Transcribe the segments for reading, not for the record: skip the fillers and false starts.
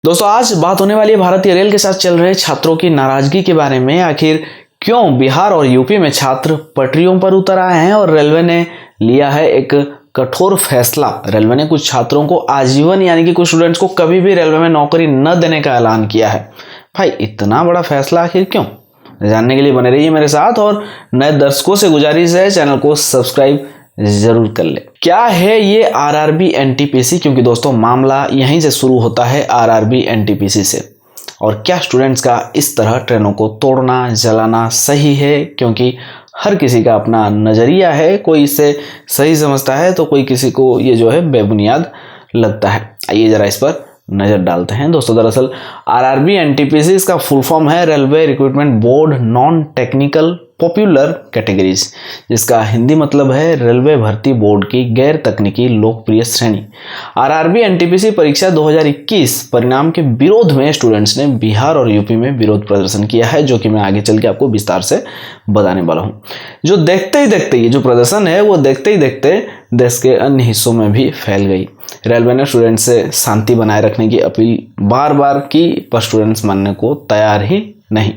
दोस्तों आज बात होने वाली है भारतीय रेल के साथ चल रहे छात्रों की नाराजगी के बारे में। आखिर क्यों बिहार और यूपी में छात्र पटरियों पर उतर आए हैं और रेलवे ने लिया है एक कठोर फैसला। रेलवे ने कुछ छात्रों को आजीवन यानी कि कुछ स्टूडेंट्स को कभी भी रेलवे में नौकरी न देने का ऐलान किया है। भाई इतना बड़ा फैसला आखिर क्यों? जानने के लिए बने रहिए मेरे साथ और नए दर्शकों से गुजारिश है चैनल को सब्सक्राइब जरूर कर ले। क्या है ये आरआरबी एनटीपीसी? क्योंकि दोस्तों मामला यहीं से शुरू होता है आरआरबी एनटीपीसी से। और क्या स्टूडेंट्स का इस तरह ट्रेनों को तोड़ना जलाना सही है? क्योंकि हर किसी का अपना नजरिया है, कोई इसे सही समझता है तो कोई किसी को ये जो है बेबुनियाद लगता है। आइए जरा इस पर नजर डालते हैं। दोस्तों दरअसल आरआरबी एनटीपीसी इसका फुल फॉर्म है railway recruitment board non technical popular categories, जिसका हिंदी मतलब है रेलवे भर्ती बोर्ड की गैर तकनीकी लोकप्रिय श्रेणी। आरआरबी एनटीपीसी परीक्षा 2021 परिणाम के विरोध में स्टूडेंट्स ने बिहार और यूपी में विरोध प्रदर्शन किया है, जो कि मैं आगे चल के आपको विस्तार से बताने वाला हूं। जो देखते ही देखते ये जो प्रदर्शन है वो देखते ही देखते देश के अन्य हिस्सों में भी फैल गई। रेलवे ने स्टूडेंट्स से शांति बनाए रखने की अपील बार बार की, पर स्टूडेंट्स मानने को तैयार ही नहीं।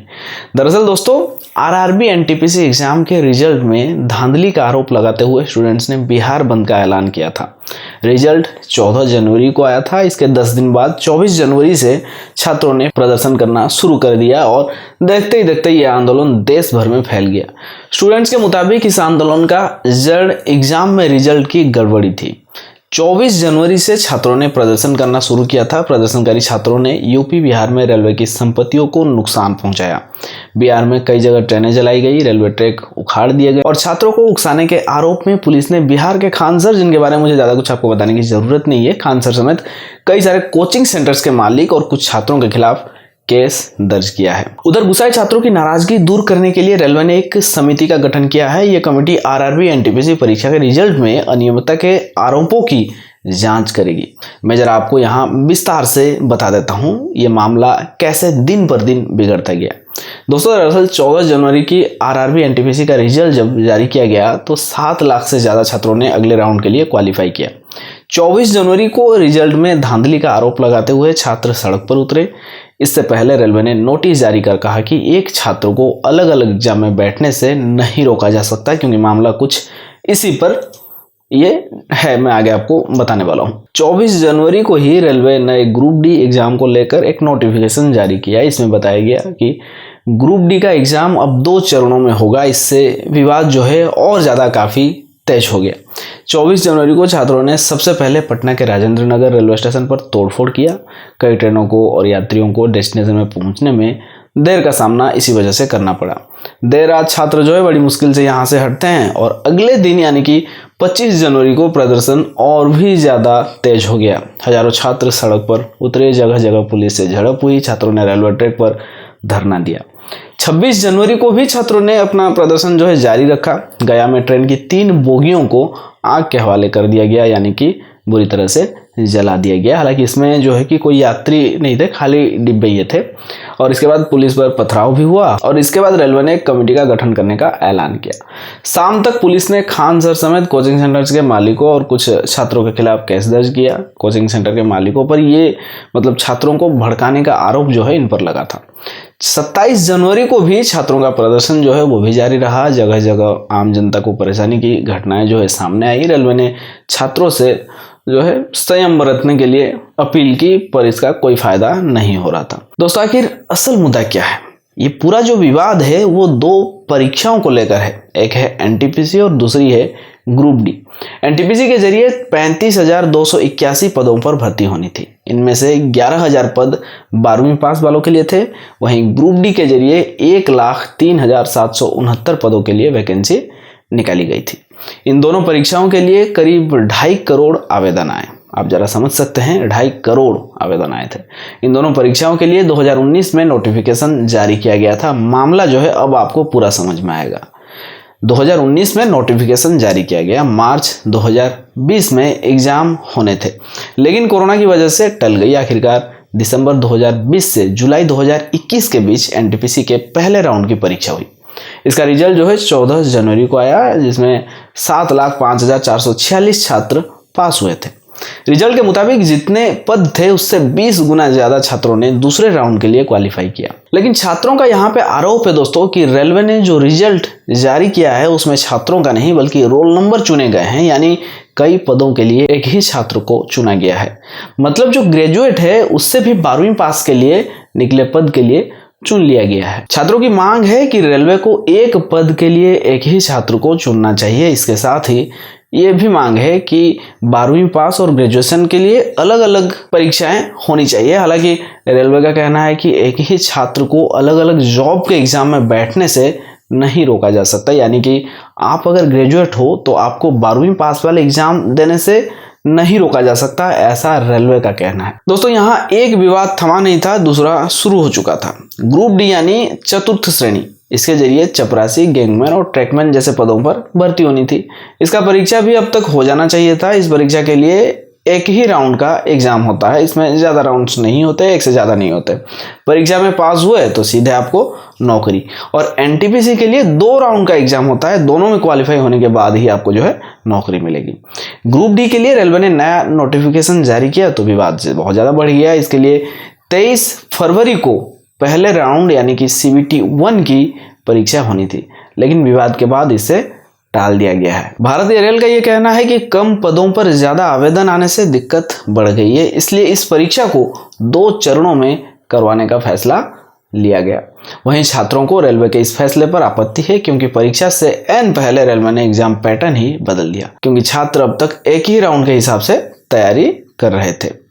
दरअसल दोस्तों आरआरबी एनटीपीसी एग्जाम के रिजल्ट में धांधली का आरोप लगाते हुए स्टूडेंट्स ने बिहार बंद का ऐलान किया था। रिजल्ट 14 जनवरी को आया था। इसके 10 दिन बाद 24 जनवरी से छात्रों ने प्रदर्शन करना शुरू कर दिया और देखते ही देखते ये आंदोलन देश भर में फैल गया। स्टूडेंट्स के मुताबिक इस आंदोलन का जड़ एग्जाम में रिजल्ट की गड़बड़ी थी। 24 जनवरी से छात्रों ने प्रदर्शन करना शुरू किया था। प्रदर्शनकारी छात्रों ने यूपी बिहार में रेलवे की संपत्तियों को नुकसान पहुंचाया। बिहार में कई जगह ट्रेनें जलाई गई, रेलवे ट्रैक उखाड़ दिए गए और छात्रों को उकसाने के आरोप में पुलिस ने बिहार के खानसर, जिनके बारे में मुझे ज्यादा कुछ आपको बताने की जरूरत नहीं है, खानसर समेत कई सारे कोचिंग सेंटर्स के मालिक और कुछ छात्रों के खिलाफ केस दर्ज किया है। उधर गुस्साए छात्रों की नाराजगी दूर करने के लिए रेलवे ने एक समिति का गठन किया है। यह कमेटी आरआरबी एनटीपीसी परीक्षा के रिजल्ट में अनियमितता के आरोपों की जांच करेगी। मैं जरा आपको यहाँ विस्तार से बता देता हूँ ये मामला कैसे दिन पर दिन बिगड़ता गया। दोस्तों दरअसल 14 जनवरी की आरआरबी एनटीपीसी का रिजल्ट जब जारी किया गया तो 7 लाख से ज्यादा छात्रों ने अगले राउंड के लिए क्वालिफाई किया। 24 जनवरी को रिजल्ट में धांधली का आरोप लगाते हुए छात्र सड़क पर उतरे। इससे पहले रेलवे ने नोटिस जारी कर कहा कि एक छात्र को अलग अलग एग्जाम में बैठने से नहीं रोका जा सकता, क्योंकि मामला कुछ इसी पर ये है, मैं आगे आपको बताने वाला हूँ। 24 जनवरी को ही रेलवे ने ग्रुप डी एग्जाम को लेकर एक नोटिफिकेशन जारी किया। इसमें बताया गया कि ग्रुप डी का एग्जाम अब 2 चरणों में होगा। इससे विवाद जो है और ज़्यादा काफ़ी तेज हो गया। 24 जनवरी को छात्रों ने सबसे पहले पटना के राजेंद्र नगर रेलवे स्टेशन पर तोड़फोड़ किया। कई ट्रेनों को और यात्रियों को डेस्टिनेशन में पहुंचने में देर का सामना इसी वजह से करना पड़ा। देर रात छात्र जो है बड़ी मुश्किल से यहाँ से हटते हैं और अगले दिन यानी कि 25 जनवरी को प्रदर्शन और भी ज़्यादा तेज हो गया। हजारों छात्र सड़क पर उतरे, जगह जगह पुलिस से झड़प हुई। छात्रों ने रेलवे ट्रैक पर धरना दिया। 26 जनवरी को भी छात्रों ने अपना प्रदर्शन जो है जारी रखा। गया में ट्रेन की 3 बोगियों को आग के हवाले कर दिया गया, यानी कि बुरी तरह से जला दिया गया। हालांकि इसमें जो है कि कोई यात्री नहीं थे, खाली डिब्बे ये थे। और इसके बाद पुलिस पर पथराव भी हुआ और इसके बाद रेलवे ने एक कमेटी का गठन करने का ऐलान किया। शाम तक पुलिस ने खानसर समेत कोचिंग सेंटर्स के मालिकों और कुछ छात्रों के खिलाफ केस दर्ज किया। कोचिंग सेंटर के मालिकों पर ये मतलब छात्रों को भड़काने का आरोप जो है इन पर लगा था। 27 जनवरी को भी छात्रों का प्रदर्शन जो है वो भी जारी रहा। जगह जगह आम जनता को परेशानी की घटनाएं जो है सामने आई। रेलवे ने छात्रों से जो है संयम बरतने के लिए अपील की, पर इसका कोई फायदा नहीं हो रहा था। दोस्तों आखिर असल मुद्दा क्या है? ये पूरा जो विवाद है वो 2 परीक्षाओं को लेकर है। एक है एनटीपीसी और दूसरी है ग्रुप डी। एनटीपीसी के जरिए 35,281 पदों पर भर्ती होनी थी। इनमें से 11,000 पद 12वीं पास वालों के लिए थे। वहीं ग्रुप डी के जरिए 1,03,769 पदों के लिए वैकेंसी निकाली गई थी। इन दोनों परीक्षाओं के लिए करीब 2.5 करोड़ आवेदन आए। आप जरा समझ सकते हैं, 2.5 करोड़ आवेदन आए थे। इन दोनों परीक्षाओं के लिए 2019 में नोटिफिकेशन जारी किया गया था। मामला जो है अब आपको पूरा समझ में आएगा। 2019 में नोटिफिकेशन जारी किया गया, मार्च 2020 में एग्जाम होने थे, लेकिन कोरोना की वजह से टल गई। आखिरकार दिसंबर 2020 से जुलाई 2021 के बीच एनटीपीसी के पहले राउंड की परीक्षा हुई। इसका रिजल्ट जो है 14 जनवरी को आया, जिसमें 7,05,446 छात्र पास हुए थे। रिजल्ट के मुताबिक जितने पद थे उससे 20 गुना ज्यादा छात्रों ने दूसरे राउंड के लिए क्वालिफाई किया। लेकिन छात्रों का यहाँ पे आरोप है दोस्तों कि रेलवे ने जो रिजल्ट जारी किया है उसमें छात्रों का नहीं बल्कि रोल नंबर चुने गए हैं, यानी कई पदों के लिए एक ही छात्र को चुना गया है। मतलब जो ग्रेजुएट है उससे भी 12वीं पास के लिए निकले पद के लिए चुन लिया गया है। छात्रों की मांग है कि रेलवे को एक पद के लिए एक ही छात्र को चुनना चाहिए। इसके साथ ही ये भी मांग है कि 12वीं पास और ग्रेजुएशन के लिए अलग अलग परीक्षाएं होनी चाहिए। हालांकि रेलवे का कहना है कि एक ही छात्र को अलग अलग जॉब के एग्जाम में बैठने से नहीं रोका जा सकता, यानी कि आप अगर ग्रेजुएट हो तो आपको 12वीं पास वाले एग्जाम देने से नहीं रोका जा सकता, ऐसा रेलवे का कहना है। दोस्तों यहाँ एक विवाद थमा नहीं था, दूसरा शुरू हो चुका था। ग्रुप डी यानी चतुर्थ श्रेणी, इसके जरिए चपरासी, गैंगमैन और ट्रैकमैन जैसे पदों पर भर्ती होनी थी। इसका परीक्षा भी अब तक हो जाना चाहिए था। इस परीक्षा के लिए एक ही राउंड का एग्जाम होता है, इसमें ज़्यादा राउंड्स नहीं होते, एक से ज़्यादा नहीं होते। परीक्षा में पास हुए तो सीधे आपको नौकरी। और एनटीपीसी के लिए 2 राउंड का एग्जाम होता है, दोनों में क्वालिफाई होने के बाद ही आपको जो है नौकरी मिलेगी। ग्रुप डी के लिए रेलवे ने नया नोटिफिकेशन जारी किया तो विवाद से बहुत ज़्यादा बढ़ गया। इसके लिए 23 फरवरी को पहले राउंड यानी कि CBT 1 की परीक्षा होनी थी, लेकिन विवाद के बाद इसे टाल दिया गया है। भारतीय रेल का यह कहना है कि कम पदों पर ज्यादा आवेदन आने से दिक्कत बढ़ गई है, इसलिए इस परीक्षा को 2 चरणों में करवाने का फैसला लिया गया। वहीं छात्रों को रेलवे के इस फैसले पर आपत्ति है, क्योंकि परीक्षा से पहले रेलवे ने एग्जाम पैटर्न ही बदल दिया, क्योंकि छात्र अब तक एक ही राउंड के हिसाब से तैयारी कर रहे थे।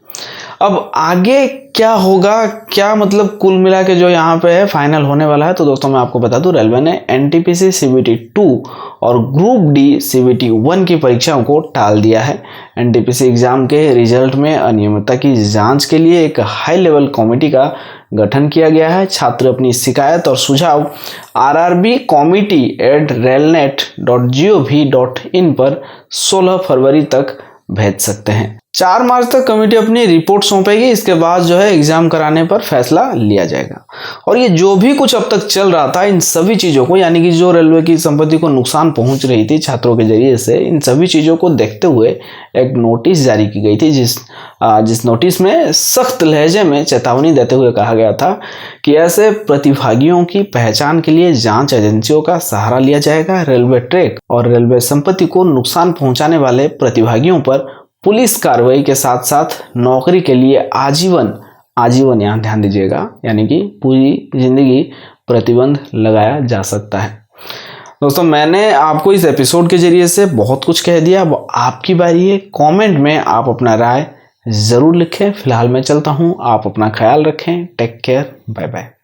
अब आगे क्या होगा, क्या मतलब कुल मिला के जो यहाँ पे है फाइनल होने वाला है, तो दोस्तों मैं आपको बता दूं रेलवे ने एनटीपीसी CBT 2 और ग्रुप डी CBT 1 की परीक्षाओं को टाल दिया है। एनटीपीसी एग्जाम के रिजल्ट में अनियमितता की जांच के लिए एक हाई लेवल कमेटी का गठन किया गया है। छात्र अपनी शिकायत और सुझाव rrbcommittee@railnet.gov.in पर 16 फरवरी तक भेज सकते हैं। 4 मार्च तक कमेटी अपनी रिपोर्ट सौंपेगी। इसके बाद जो है एग्जाम कराने पर फैसला लिया जाएगा। और ये जो भी कुछ अब तक चल रहा था, इन सभी चीज़ों को, यानी कि जो रेलवे की संपत्ति को नुकसान पहुंच रही थी छात्रों के जरिए से, इन सभी चीज़ों को देखते हुए एक नोटिस जारी की गई थी, जिस नोटिस में सख्त लहजे में चेतावनी देते हुए कहा गया था कि ऐसे प्रतिभागियों की पहचान के लिए जांच एजेंसियों का सहारा लिया जाएगा। रेलवे ट्रैक और रेलवे संपत्ति को नुकसान पहुंचाने वाले प्रतिभागियों पर पुलिस कार्रवाई के साथ साथ नौकरी के लिए आजीवन यहाँ ध्यान दीजिएगा, यानी कि पूरी जिंदगी प्रतिबंध लगाया जा सकता है। दोस्तों मैंने आपको इस एपिसोड के जरिए से बहुत कुछ कह दिया, अब आपकी बारी है। कमेंट में आप अपना राय ज़रूर लिखें। फिलहाल मैं चलता हूँ, आप अपना ख्याल रखें। Take care, bye bye.